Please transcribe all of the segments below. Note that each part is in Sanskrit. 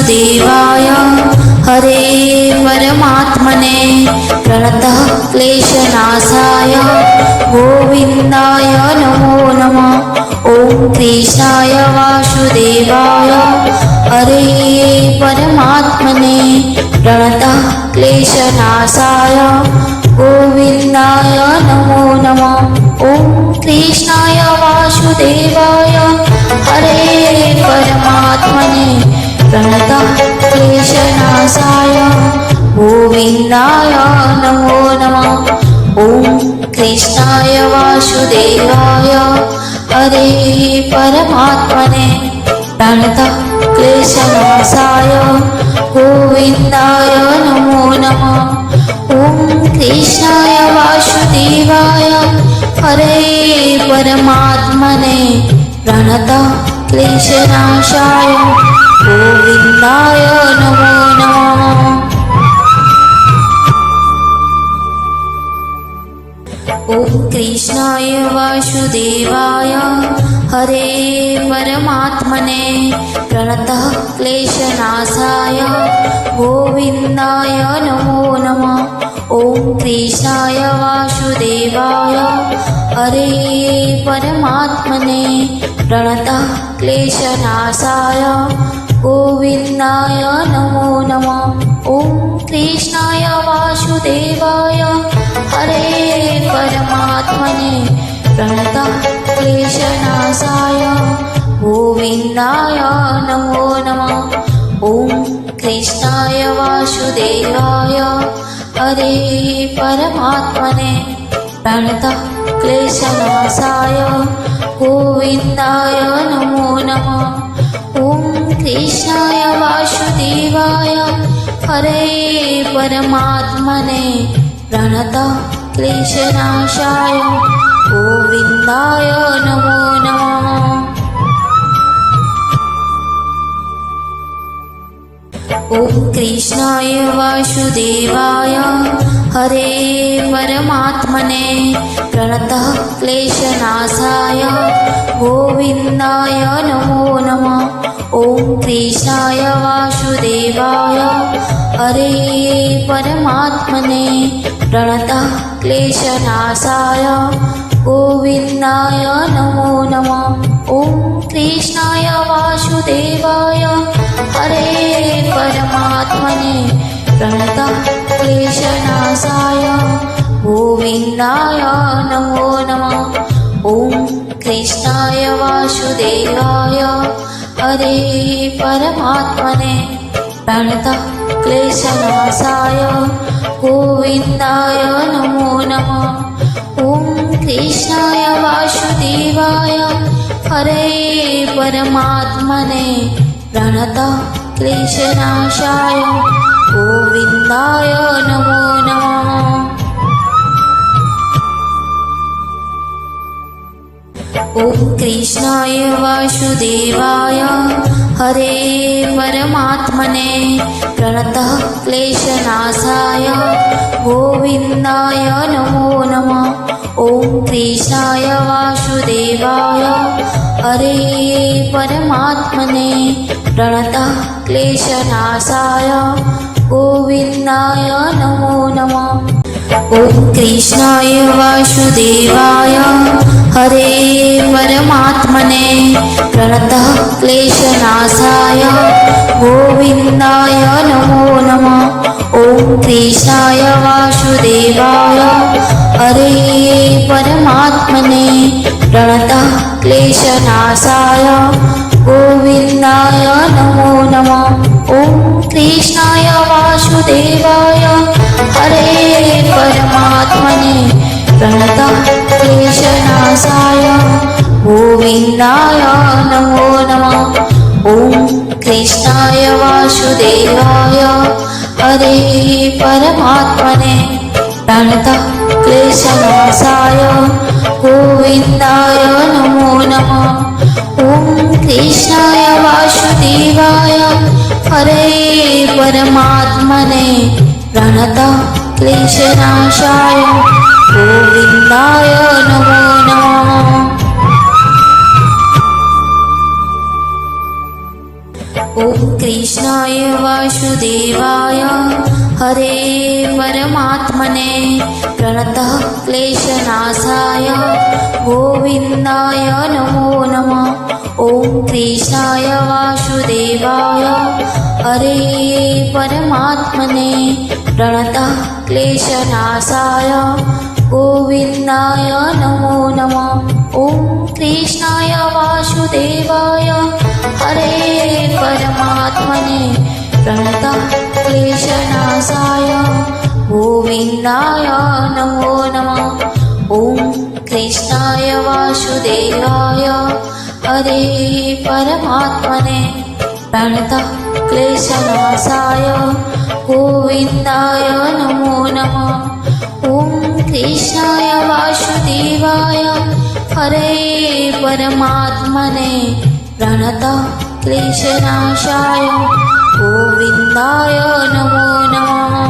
वासुदेवाय हरे परमात्मने प्रणतः क्लेशनाशाय गोविन्दाय नमो नमः। ॐ कृष्णाय वासुदेवाय हरे परमात्मने प्रणतः क्लेशनाशाय गोविन्दाय नमो नमः। ॐ कृष्णाय वासुदेवाय हरे परमात्मने प्रणतः क्लेशनाशाय गोविन्दाय नमो नमः। ॐ कृष्णाय वासुदेवाय हरे परमात्मने प्रणतः क्लेशनाशाय गोविन्दाय नमो नमः। ॐ कृष्णाय वासुदेवाय हरे परमात्मने प्रणतः क्लेशनाशाय गोविन्दाय नमो नमः। ॐ कृष्णाय वासुदेवाय हरे परमात्मने प्रणतः क्लेशनाशाय गोविन्दाय नमो नमः। ॐ कृष्णाय वासुदेवाय हरे परमात्मने प्रणतः क्लेशनाशाय गोविन्दाय नमो नमः। ॐ कृष्णाय वासुदेवाय हरे परमात्मने प्रणतः क्लेशनाशाय गोविन्दाय नमो नमः। ॐ कृष्णाय वासुदेवाय हरे परमात्मने प्रणतः क्लेशनाशाय गोविन्दाय नमो नमः। ॐ कृष्णाय वासुदेवाय हरे परमात्मने प्रणतः क्लेशनाशाय गोविन्दाय नमो नमः। ॐ कृष्णाय वासुदेवाय हरे परमात्मने प्रणतः क्लेशनाशाय गोविन्दाय नमो नमः। ॐ कृष्णाय वासुदेवाय हरे परमात्मने प्रणतः क्लेशनाशाय गोविन्दाय नमो नमः। ॐ कृष्णाय वासुदेवाय हरे परमात्मने प्रणतः क्लेशनाशाय गोविन्दाय नमो नमः। ॐ कृष्णाय वासुदेवाय हरे परमात्मने प्रणतः क्लेशनाशाय गोविन्दाय नमो नमः। ॐ कृष्णाय वासुदेवाय हरे परमात्मने प्रणतः क्लेशनाशाय गोविन्दाय नमो नमः। ॐ कृष्णाय वासुदेवाय हरे परमात्मने प्रणतः क्लेशनाशाय गोविन्दाय नमो नमः। ॐ कृष्णाय वासुदेवाय हरे परमात्मने प्रणतः क्लेशनाशाय गोविन्दाय नमो नमः। ॐ कृष्णाय वासुदेवाय हरे परमात्मने प्रणतः क्लेशनाशाय गोविन्दाय नमो नमः। ॐ कृष्णाय वासुदेवाय हरे परमात्मने प्रणतः क्लेशनाशाय गोविन्दाय नमो नमः। ॐ कृष्णाय वासुदेवाय हरे परमात्मने प्रणतः क्लेशनाशाय गोविन्दाय नमो नमः। ॐ कृष्णाय वासुदेवाय हरे परमात्मने प्रणतः क्लेशनाशाय गोविन्दाय नमो नमः। ॐ कृष्णाय वासुदेवाय हरे परमात्मने प्रणतः क्लेशनाशाय गोविन्दाय नमो नमः। ॐ ॐ कृष्णाय वासुदेवाय हरे परमात्मने प्रणतः क्लेशनाशाय गोविन्दाय नमो नमः। ॐ कृष्णाय वासुदेवाय हरे परमात्मने प्रणतः क्लेशनाशाय गोविन्दाय नमो नमः। ॐ कृष्णाय वासुदेवाय हरे परमात्मने प्रणतः क्लेशनाशाय गोविन्दाय नमो नमः। ॐ कृष्णाय वासुदेवाय हरे परमात्मने प्रणतः क्लेशनाशाय गोविन्दाय नमो नमः। ॐ कृष्णाय वासुदेवाय हरे परमात्मने प्रणतः क्लेशनाशाय गोविन्दाय नमो नमः।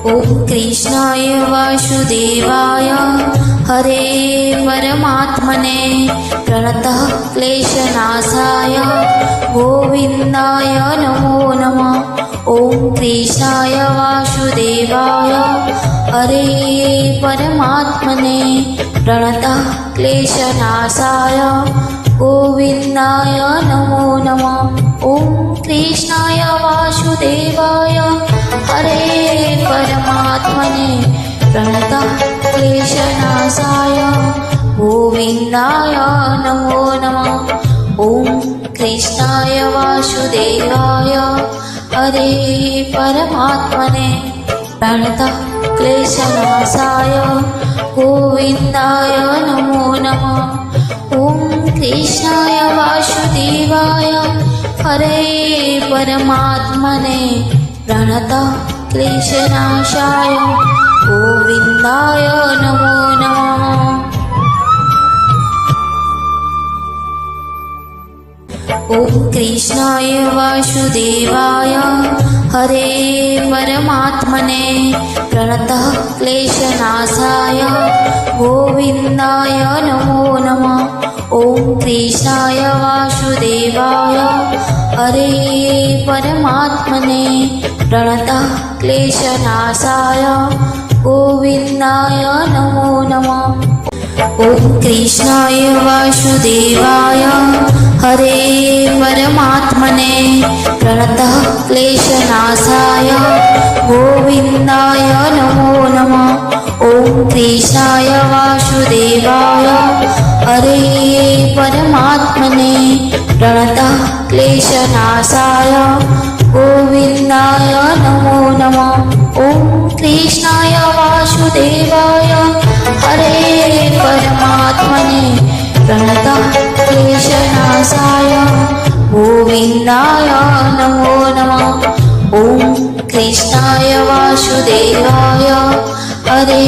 ॐ कृष्णाय वासुदेवाय हरे परमात्मने प्रणतः क्लेशनाशाय गोविन्दाय नमो नमः। ॐ कृष्णाय वासुदेवाय हरे परमात्मने प्रणतः क्लेशनाशाय गोविन्दाय नमो नमः। ॐ कृष्णाय वासुदेवाय हरे परमात्मने प्रणतः क्लेशनाशाय गोविन्दाय नमो नमः। ॐ कृष्णाय वासुदेवाय हरे परमात्मने प्रणतः क्लेशनाशाय गोविन्दाय नमो नमः। ॐ कृष्णाय वासुदेवाय हरे परमात्मने प्रणतः क्लेशनाशाय गोविन्दाय नमो नमः। ॐ कृष्णाय वासुदेवाय हरे परमात्मने प्रणतः क्लेशनाशाय गोविन्दाय नमो नमः। ॐ कृष्णाय वासुदेवाय हरे परमात्मने प्रणतः क्लेशनाशाय गोविन्दाय नमो नमः। ॐ कृष्णाय वासुदेवाय हरे परमात्मने प्रणतः क्लेशनाशाय गोविन्दाय नमो नमः। ॐ कृष्णाय वासुदेवाय हरे परमात्मने प्रणतः क्लेशनाशाय गोविन्दाय नमो नमः। ॐ कृष्णाय वासुदेवाय हरे परमात्मने प्रणतः क्लेशनाशाय गोविन्दाय नमो नमः। ॐ कृष्णाय वासुदेवाय हरे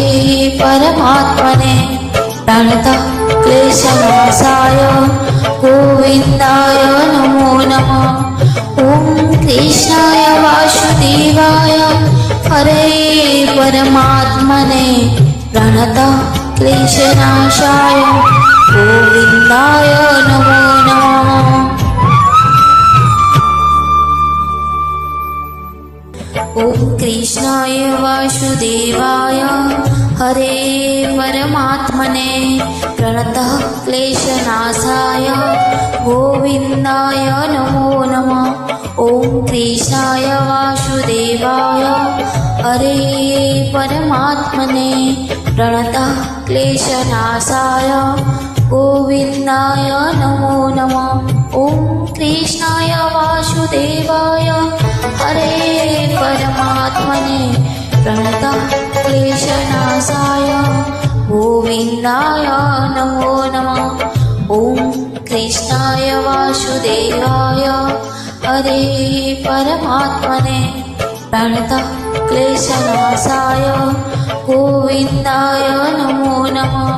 परमात्मने प्रणतः क्लेशनाशाय गोविन्दाय नमो नमः। ॐ कृष्णाय वासुदेवाय हरे परमात्मने प्रणतः क्लेशनाशाय गोविन्दाय नमो नमः। ॐ कृष्णाय वासुदेवाय हरे परमात्मने प्रणतः क्लेशनाशाय गोविन्दाय नमो नमः। ॐ कृष्णाय वासुदेवाय हरे परमात्मने प्रणतः क्लेशनाशाय गोविन्दाय नमो नमः। ॐ कृष्णाय वासुदेवाय हरे परमात्मने प्रणतः क्लेशनाशाय गोविन्दाय नमो नमः। ॐ कृष्णाय वासुदेवाय हरे परमात्मने प्रणतः क्लेशनाशाय गोविन्दाय नमो नमः।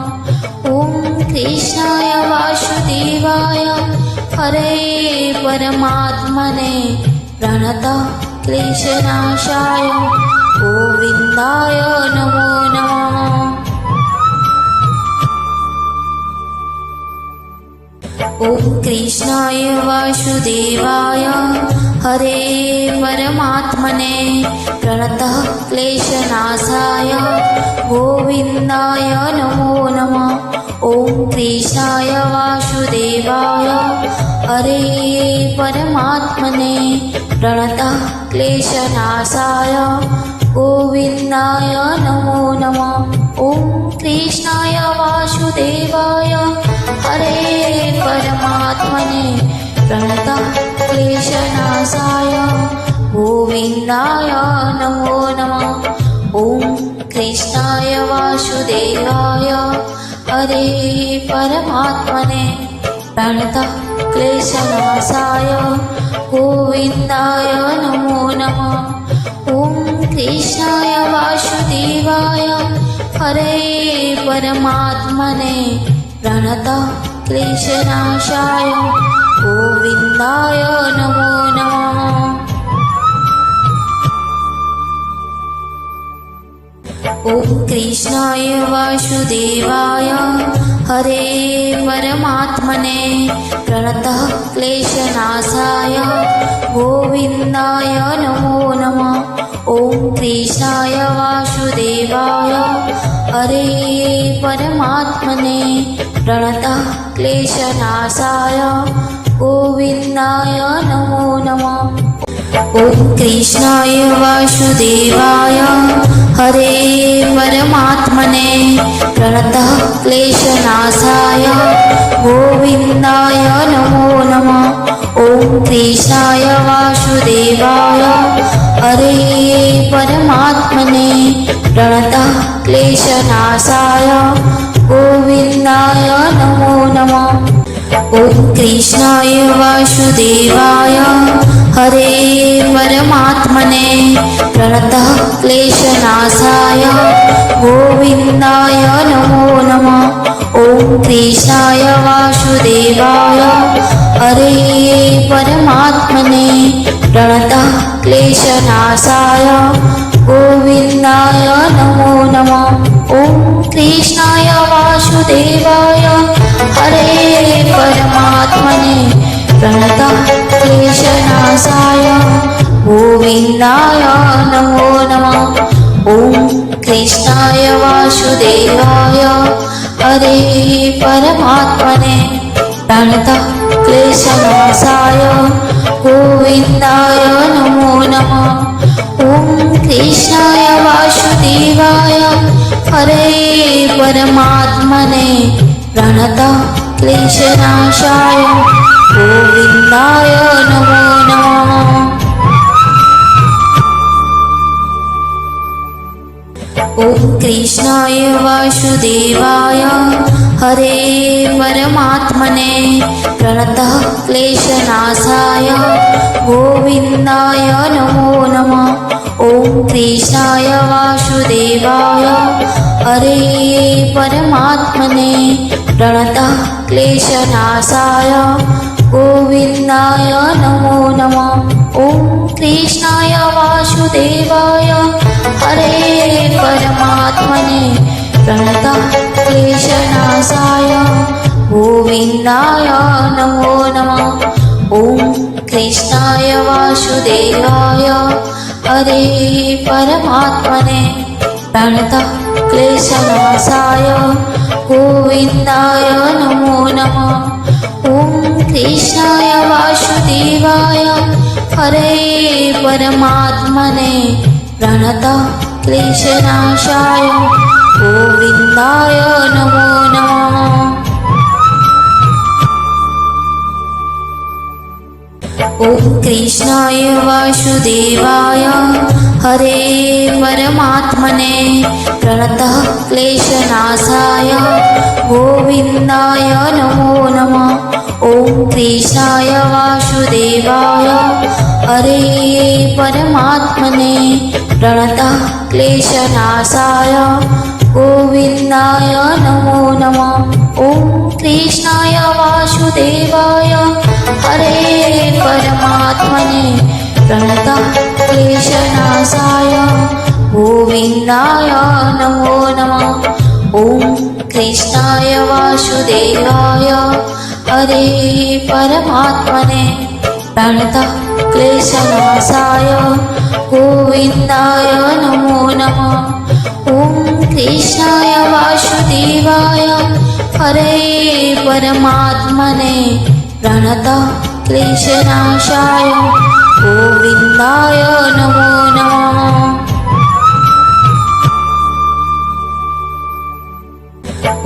ॐ कृष्णाय वासुदेवाय हरे परमात्मने प्रणतः क्लेशनाशाय गोविन्दाय नमो नमः। ॐ कृष्णाय वासुदेवाय हरे परमात्मने प्रणतः क्लेशनाशाय गोविन्दाय नमो नमः। ॐ कृष्णाय वासुदेवाय हरे परमात्मने प्रणतः क्लेशनाशाय गोविन्दाय नमो नमः। ॐ कृष्णाय वासुदेवाय हरे परमात्मने प्रणतः क्लेशनाशाय गोविन्दाय नमो नमः। ॐ कृष्णाय वासुदेवाय हरे परमात्मने प्रणतः क्लेशनाशाय गोविन्दाय नमो नमः। ॐ कृष्णाय वासुदेवाय हरे परमात्मने प्रणतः क्लेशनाशाय गोविन्दाय नमो नमः। ॐ कृष्णाय वासुदेवाय हरे परमात्मने प्रणतः क्लेशनाशाय गोविन्दाय नमो नमः। ॐ कृष्णाय वासुदेवाय हरे परमात्मने प्रणतः क्लेशनाशाय गोविन्दाय नमो नमः। ॐ कृष्णाय वासुदेवाय हरे परमात्मने प्रणतः क्लेशनाशाय गोविन्दाय नमो नमः। ॐ कृष्णाय वासुदेवाय हरे परमात्मने प्रणतः क्लेशनाशाय गोविन्दाय नमो नमः। ॐ कृष्णाय वासुदेवाय हरे परमात्मने प्रणतः क्लेशनाशाय गोविन्दाय नमो नमः। ॐ कृष्णाय वासुदेवाय हरे परमात्मने प्रणतः क्लेशनाशाय गोविन्दाय नमो नमः। ॐ कृष्णाय वासुदेवाय हरे परमात्मने प्रणतः क्लेशनाशाय गोविन्दाय नमो नमः। ॐ कृष्णाय वासुदेवाय हरे परमात्मने प्रणतः क्लेशनाशाय गोविन्दाय नमो नमः। ॐ कृष्णाय वासुदेवाय हरे परमात्मने प्रणतः क्लेशनाशाय गोविन्दाय नमो नमः। ॐ कृष्णाय वासुदेवाय हरे परमात्मने प्रणतः क्लेशनाशाय गोविन्दाय नमो नमः। ॐ कृष्णाय वासुदेवाय हरे परमात्मने प्रणतः क्लेशनाशाय गोविन्दाय नमो नमः। ॐ कृष्णाय वासुदेवाय हरे परमात्मने प्रणतः क्लेशनाशाय गोविन्दाय नमो नमः। ॐ कृष्णाय वासुदेवाय हरे परमात्मने प्रणतः क्लेशनाशाय गोविन्दाय नमो नमः। ॐ कृष्णाय वासुदेवाय हरे परमात्मने प्रणतः क्लेशनाशाय गोविन्दाय नमो नमः। ॐ कृष्णाय वासुदेवाय हरे परमात्मने प्रणतः क्लेशनाशाय गोविन्दाय नमो नमः। ॐ कृष्णाय वासुदेवाय हरे परमात्मने प्रणतः क्लेशनाशाय गोविन्दाय नमो नमः। ॐ कृष्णाय वासुदेवाय हरे परमात्मने प्रणतः क्लेशनाशाय गोविन्दाय नमो नमः। ॐ कृष्णाय वासुदेवाय हरे परमात्मने प्रणतः क्लेशनाशाय गोविन्दाय नमो नमः। ॐ कृष्णाय वासुदेवाय हरे परमात्मने प्रणतः क्लेशनाशाय गोविन्दाय नमो नमः।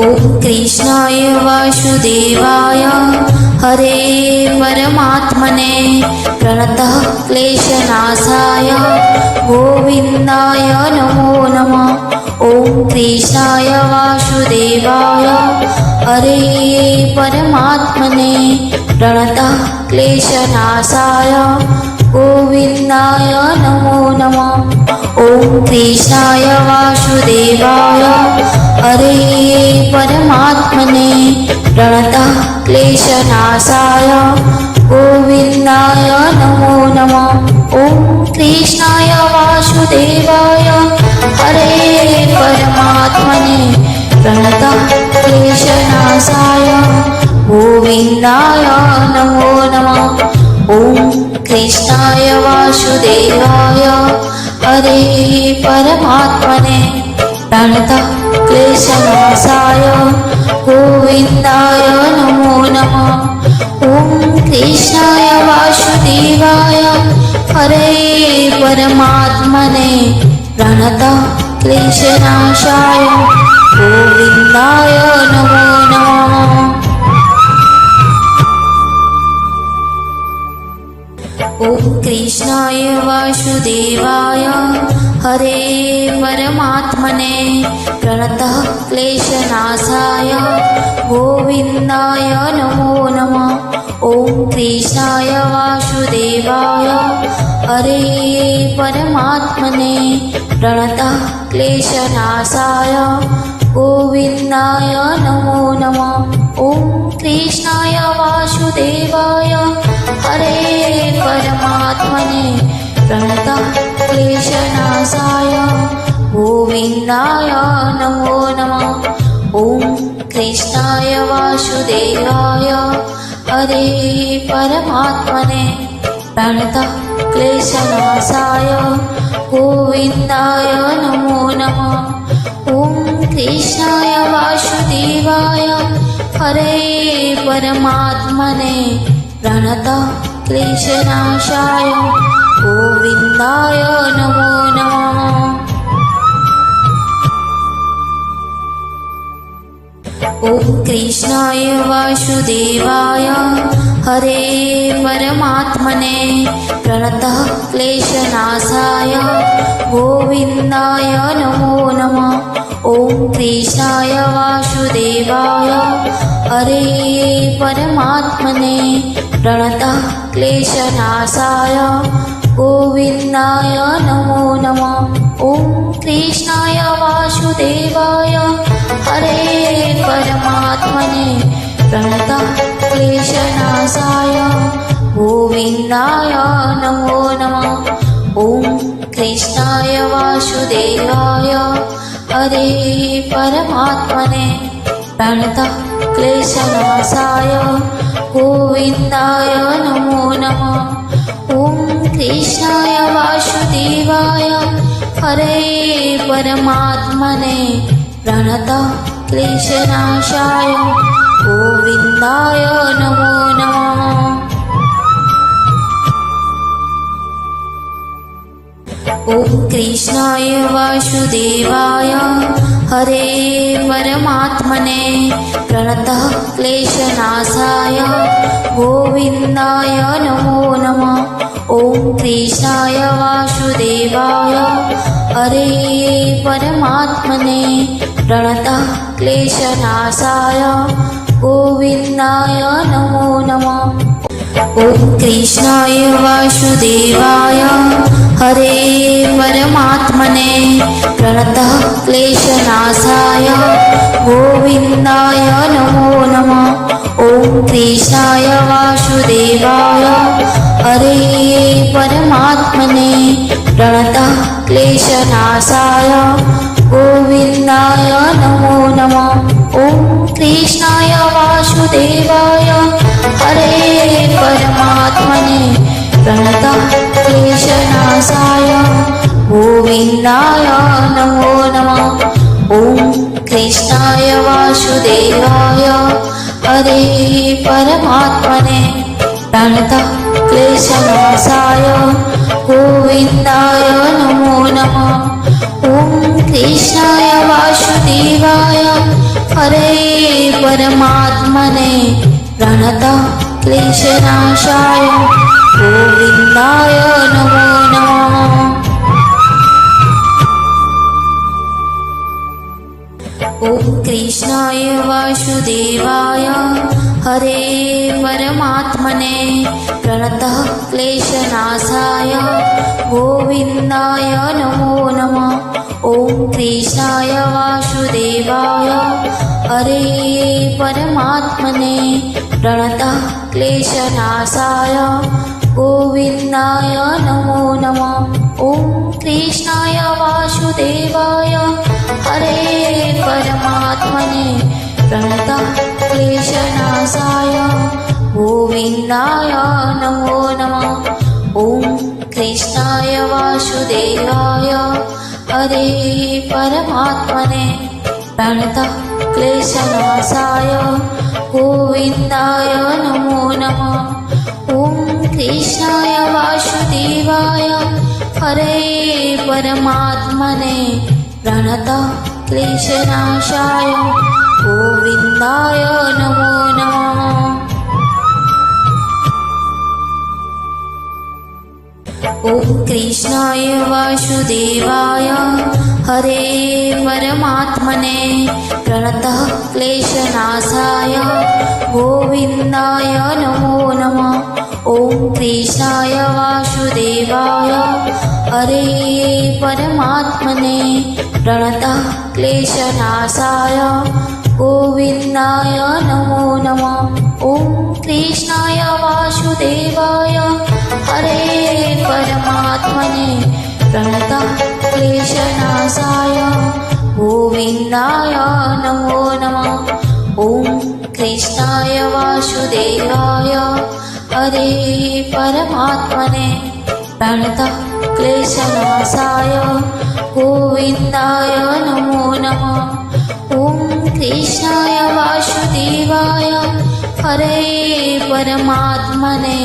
ॐ कृष्णाय वासुदेवाय हरे परमात्मने प्रणतः क्लेशनाशाय गोविन्दाय नमो नमः। ॐ कृष्णाय वासुदेवाय हरे परमात्मने प्रणतः क्लेशनाशाय गोविन्दाय नमो नमः। ॐ कृष्णाय वासुदेवाय हरे परमात्मने प्रणतः क्लेशनाशाय गोविन्दाय नमो नमः। ॐ कृष्णाय वासुदेवाय हरे परमात्मने प्रणतः क्लेशनाशाय गोविन्दाय नमो नमः। ॐ कृष्णाय वासुदेवाय हरे परमात्मने प्रणतः क्लेशनाशाय गोविन्दाय नमो नमः। ॐ कृष्णाय वासुदेवाय हरे परमात्मने प्रणतः क्लेशनाशाय गोविन्दाय नमो नमः। ॐ कृष्णाय वासुदेवाय हरे परमात्मने प्रणतः क्लेशनाशाय गोविन्दाय नमो नमः। ॐ कृष्णाय वासुदेवाय हरे परमात्मने प्रणतः क्लेशनाशाय गोविन्दाय नमो नमः। ॐ कृष्णाय वासुदेवाय हरे परमात्मने प्रणतः क्लेशनाशाय गोविन्दाय नमो नमः। ॐ कृष्णाय वासुदेवाय हरे परमात्मने प्रणतः क्लेशनाशाय गोविन्दाय नमो नमः। ॐ कृष्णाय वासुदेवाय हरे परमात्मने प्रणतः क्लेशनाशाय गोविन्दाय नमो नमः। ॐ कृष्णाय वासुदेवाय हरे परमात्मने प्रणतः क्लेशनाशाय गोविन्दाय नमो नमः। ॐ कृष्णाय वासुदेवाय हरे परमात्मने प्रणतः क्लेशनाशाय गोविन्दाय नमो नमः। ॐ कृष्णाय वासुदेवाय हरे परमात्मने प्रणतः क्लेशनाशाय गोविन्दाय नमो नमः। ॐ कृष्णाय वासुदेवाय हरे परमात्मने प्रणतः क्लेशनाशाय गोविन्दाय नमो नमः। ॐ कृष्णाय वासुदेवाय हरे परमात्मने प्रणतः क्लेशनाशाय गोविन्दाय नमो नमः। ॐ कृष्णाय वासुदेवाय हरे परमात्मने प्रणतः क्लेशनाशाय गोविन्दाय नमो नमः। ॐ कृष्णाय वासुदेवाय हरे परमात्मने प्रणतः क्लेशनाशाय गोविन्दाय नमो नमः। ॐ कृष्णाय वासुदेवाय हरे परमात्मने प्रणतः क्लेशनाशाय गोविन्दाय नमो नमः। ॐ कृष्णाय वासुदेवाय हरे परमात्मने प्रणतः क्लेशनाशाय गोविन्दाय नमो नमः। ॐ कृष्णाय वासुदेवाय हरे परमात्मने प्रणतः क्लेशनाशाय गोविन्दाय नमो नमः। ॐ कृष्णाय वासुदेवाय हरे परमात्मने प्रणतः क्लेशनाशाय गोविन्दाय नमो नमः। ॐ कृष्णाय वासुदेवाय हरे परमात्मने प्रणतः क्लेशनाशाय गोविन्दाय नमो नमः। ॐ कृष्णाय वासुदेवाय हरे परमात्मने प्रणतः क्लेशनाशाय गोविन्दाय नमो नमः। ॐ कृष्णाय वासुदेवाय हरे परमात्मने प्रणतः क्लेशनाशाय गोविन्दाय नमो नमः। ॐ कृष्णाय वासुदेवाय हरे परमात्मने प्रणतः क्लेशनाशाय गोविन्दाय नमो नमः। ॐ कृष्णाय वासुदेवाय हरे परमात्मने प्रणतः क्लेशनाशाय गोविन्दाय नमो नमः। ॐ कृष्णाय वासुदेवाय हरे परमात्मने प्रणतः क्लेशनाशाय गोविन्दाय नमो नमः। ॐ कृष्णाय वासुदेवाय हरे परमात्मने प्रणतः क्लेशनाशाय गोविन्दाय नमो नमः। ॐ कृष्णाय वासुदेवाय हरे परमात्मने प्रणतः क्लेशनाशाय गोविन्दाय नमो नमः। ॐ कृष्णाय वासुदेवाय हरे परमात्मने प्रणतः क्लेशनाशाय गोविन्दाय नमो नमः। ॐ कृष्णाय वासुदेवाय हरे परमात्मने प्रणतः क्लेशनाशाय गोविन्दाय नमो नमः। ॐ कृष्णाय वासुदेवाय हरे परमात्मने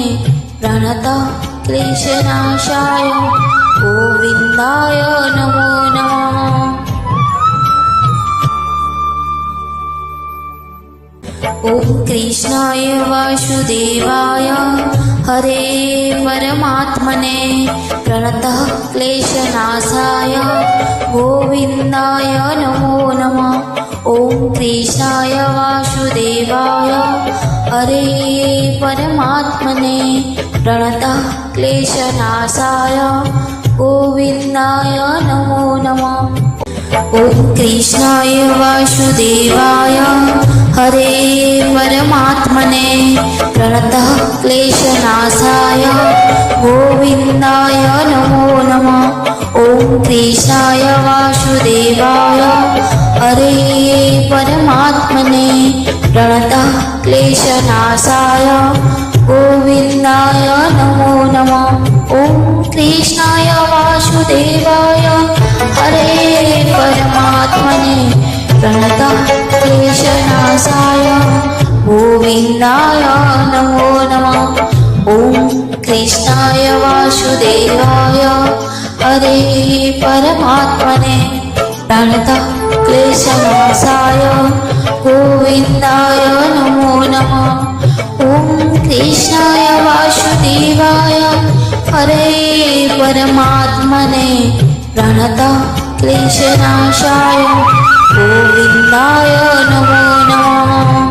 प्रणतः क्लेशनाशाय गोविन्दाय नमो नमः। ॐ कृष्णाय वासुदेवाय हरे परमात्मने प्रणतः क्लेशनाशाय गोविन्दाय नमो नमः। ॐ कृष्णाय वासुदेवाय हरे परमात्मने प्रणतः क्लेशनाशाय गोविन्दाय नमो नमः। ॐ कृष्णाय वासुदेवाय हरे परमात्मने प्रणतः क्लेशनाशाय गोविन्दाय नमो नमः। ॐ कृष्णाय वासुदेवाय हरे परमात्मने प्रणतः क्लेशनाशाय गोविन्दाय नमो नमः। ॐ कृष्णाय वासुदेवाय हरे परमात्मने प्रणतः क्लेशनाशाय गोविन्दाय नमो नमः। ॐ कृष्णाय वासुदेवाय हरे परमात्मने प्रणतः क्लेशनाशाय गोविन्दाय नमो नमः। ॐ कृष्णाय वासुदेवाय हरे परमात्मने प्रणतः क्लेशनाशाय गोविन्दाय नमो नमः।